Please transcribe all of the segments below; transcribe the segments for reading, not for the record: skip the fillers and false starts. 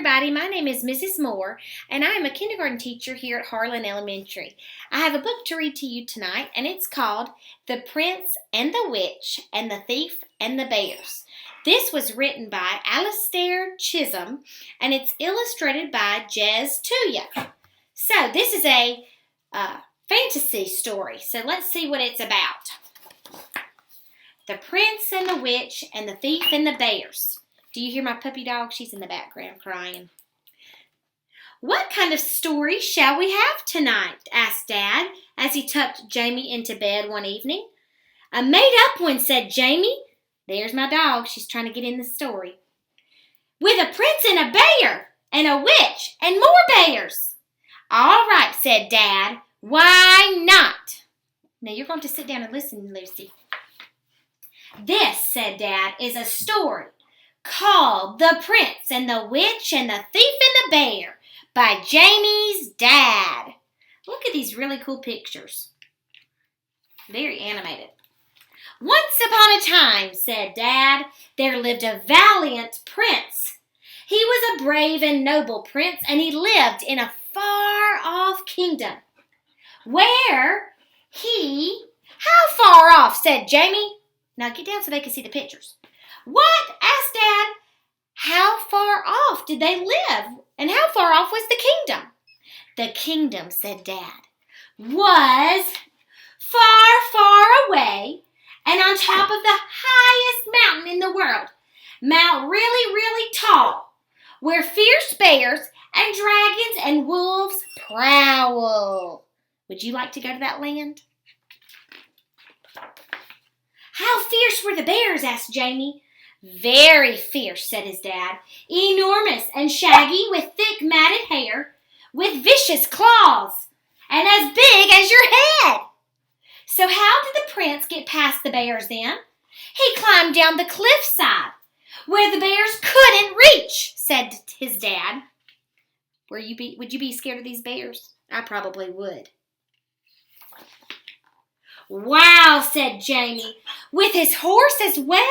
everybody. My name is Mrs. Moore, and I am a kindergarten teacher here at Harlan Elementary. I have a book to read to you tonight, and it's called The Prince and the Witch and the Thief and the Bears. This was written by Alastair Chisholm, and it's illustrated by Jez Tuya. So this is a fantasy story, so let's see what it's about. The Prince and the Witch and the Thief and the Bears. Do you hear my puppy dog? She's in the background crying. What kind of story shall we have tonight? Asked Dad as he tucked Jamie into bed one evening. A made-up one, said Jamie. There's my dog. She's trying to get in the story. With a prince and a bear and a witch and more bears. All right, said Dad. Why not? Now you're going to sit down and listen, Lucy. This, said Dad, is a story called The Prince and the Witch and the Thief and the Bear by Jamie's dad. Look at these really cool pictures. Very animated. Once upon a time, said Dad, there lived a valiant prince. He was a brave and noble prince, and he lived in a far-off kingdom. How far off, said Jamie. Now get down so they can see the pictures. What? Asked Dad. How far off did they live? And how far off was the kingdom? The kingdom, said Dad, was far, far away and on top of the highest mountain in the world. Mount really, really tall, where fierce bears and dragons and wolves prowl. Would you like to go to that land? How fierce were the bears? Asked Jamie. Very fierce, said his dad. Enormous and shaggy with thick matted hair, with vicious claws, and as big as your head. So how did the prince get past the bears then? He climbed down the cliffside, where the bears couldn't reach, said his dad. Would you be scared of these bears? I probably would. Wow, said Jamie. With his horse as well?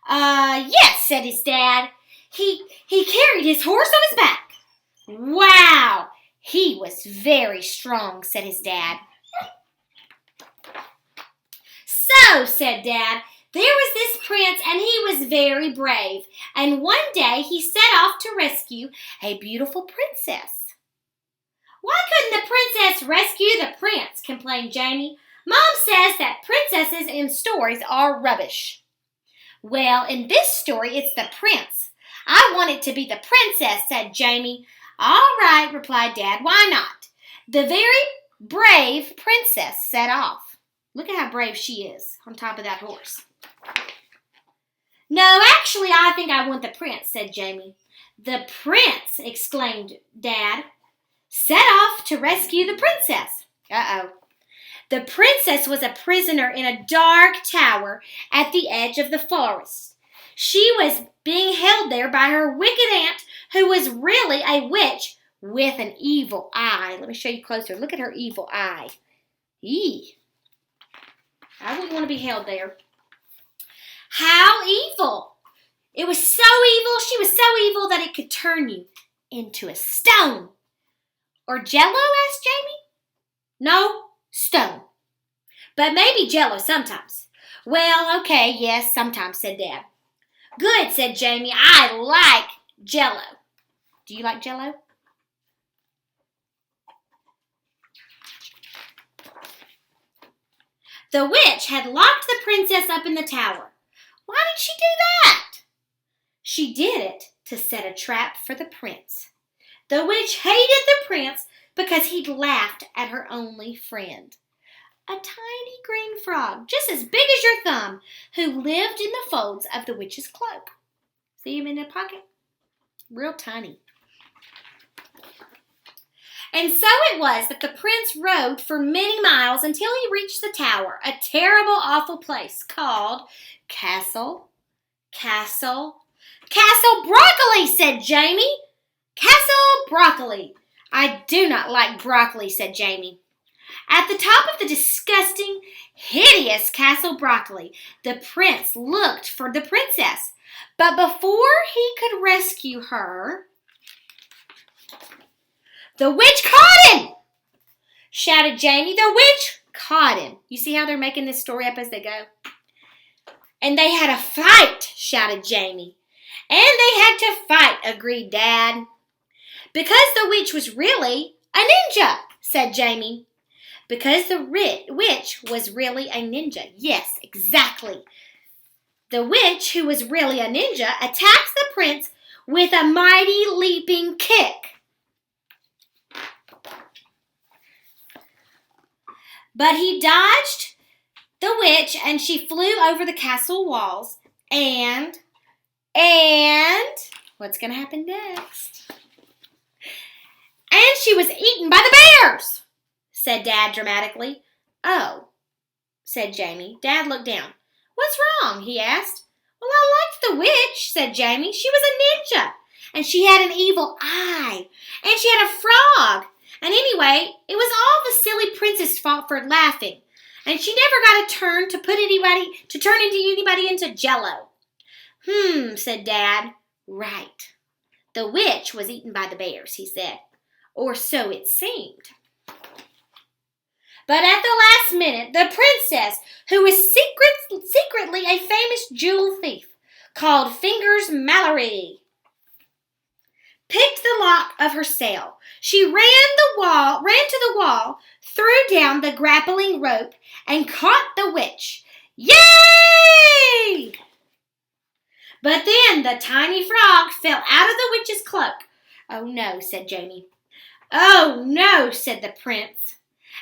Yes, said his dad. He carried his horse on his back. Wow, he was very strong, said his dad. So, said Dad, there was this prince and he was very brave. And one day he set off to rescue a beautiful princess. Why couldn't the princess rescue the prince? Complained Jamie. Mom says that princesses in stories are rubbish. Well, in this story, it's the prince. I want it to be the princess, said Jamie. All right, replied Dad. Why not? The very brave princess set off. Look at how brave she is on top of that horse. No, actually, I think I want the prince, said Jamie. The prince, exclaimed Dad, set off to rescue the princess. Uh-oh. The princess was a prisoner in a dark tower at the edge of the forest. She was being held there by her wicked aunt, who was really a witch with an evil eye. Let me show you closer. Look at her evil eye. Eee. I wouldn't want to be held there. How evil! It was so evil, she was so evil that it could turn you into a stone. Or Jell-O, asked Jamie. No. Stone. But maybe Jell-O sometimes. Well, okay, yes, sometimes, said Dad. Good, said Jamie. I like Jell-O. Do you like Jell-O? The witch had locked the princess up in the tower. Why did she do that? She did it to set a trap for the prince. The witch hated the prince because he'd laughed at her only friend. A tiny green frog, just as big as your thumb, who lived in the folds of the witch's cloak. See him in the pocket? Real tiny. And so it was that the prince rode for many miles until he reached the tower, a terrible, awful place called Castle Broccoli, said Jamie. Castle Broccoli. I do not like broccoli, said Jamie. At the top of the disgusting, hideous Castle Broccoli, the prince looked for the princess. But before he could rescue her, The witch caught him! Shouted Jamie. The witch caught him. You see how they're making this story up as they go? And they had a fight, shouted Jamie. And they had to fight, agreed Dad. Because the witch was really a ninja, said Jamie. Because the witch was really a ninja. Yes, exactly. The witch, who was really a ninja, attacks the prince with a mighty leaping kick. But he dodged the witch, and she flew over the castle walls. And what's going to happen next? And she was eaten by the bears, said Dad dramatically. Oh, said Jamie. Dad looked down. What's wrong? He asked. Well, I liked the witch, said Jamie. She was a ninja, and she had an evil eye, and she had a frog. And anyway, it was all the silly princess' fault for laughing, and she never got a turn to turn anybody into jello. Said Dad. Right. The witch was eaten by the bears, he said. Or so it seemed. But at the last minute, the princess, who was secretly a famous jewel thief, called Fingers Mallory, picked the lock of her sail. She ran to the wall, threw down the grappling rope, and caught the witch. Yay! But then the tiny frog fell out of the witch's cloak. Oh no, said Jamie. Oh no, said the prince.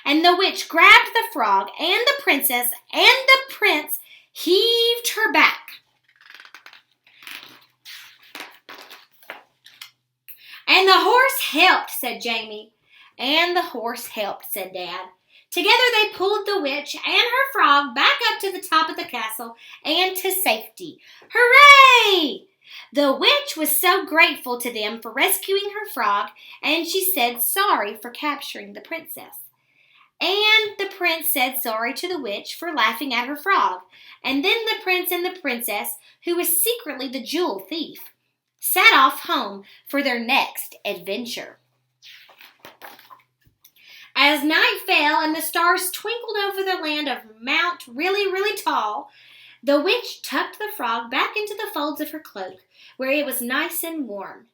And the witch grabbed the frog and the princess, and the prince heaved her back. And the horse helped, said Jamie. And the horse helped, said Dad. Together they pulled the witch and her frog back up to the top of the castle and to safety. Hooray! The witch was so grateful to them for rescuing her frog, and she said sorry for capturing the princess. And the prince said sorry to the witch for laughing at her frog. And then the prince and the princess, who was secretly the jewel thief, set off home for their next adventure. As night fell and the stars twinkled over the land of Mount Really, Really Tall, the witch tucked the frog back into the folds of her cloak, where it was nice and warm.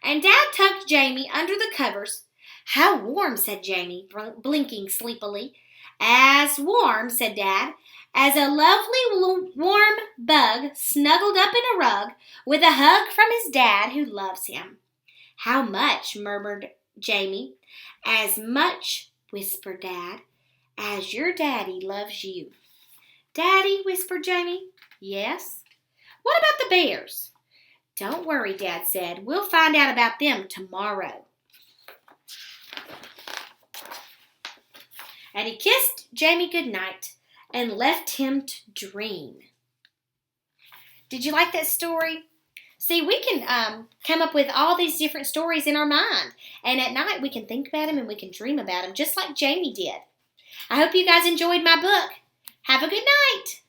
And Dad tucked Jamie under the covers. How warm, said Jamie, blinking sleepily. As warm, said Dad, as a lovely warm bug snuggled up in a rug with a hug from his dad who loves him. How much, murmured Jamie. As much, whispered Dad, as your daddy loves you. Daddy, whispered Jamie. Yes? What about the bears? Don't worry, Dad said. We'll find out about them tomorrow. And he kissed Jamie goodnight and left him to dream. Did you like that story? See, we can come up with all these different stories in our mind. And at night we can think about them and we can dream about them, just like Jamie did. I hope you guys enjoyed my book. Have a good night.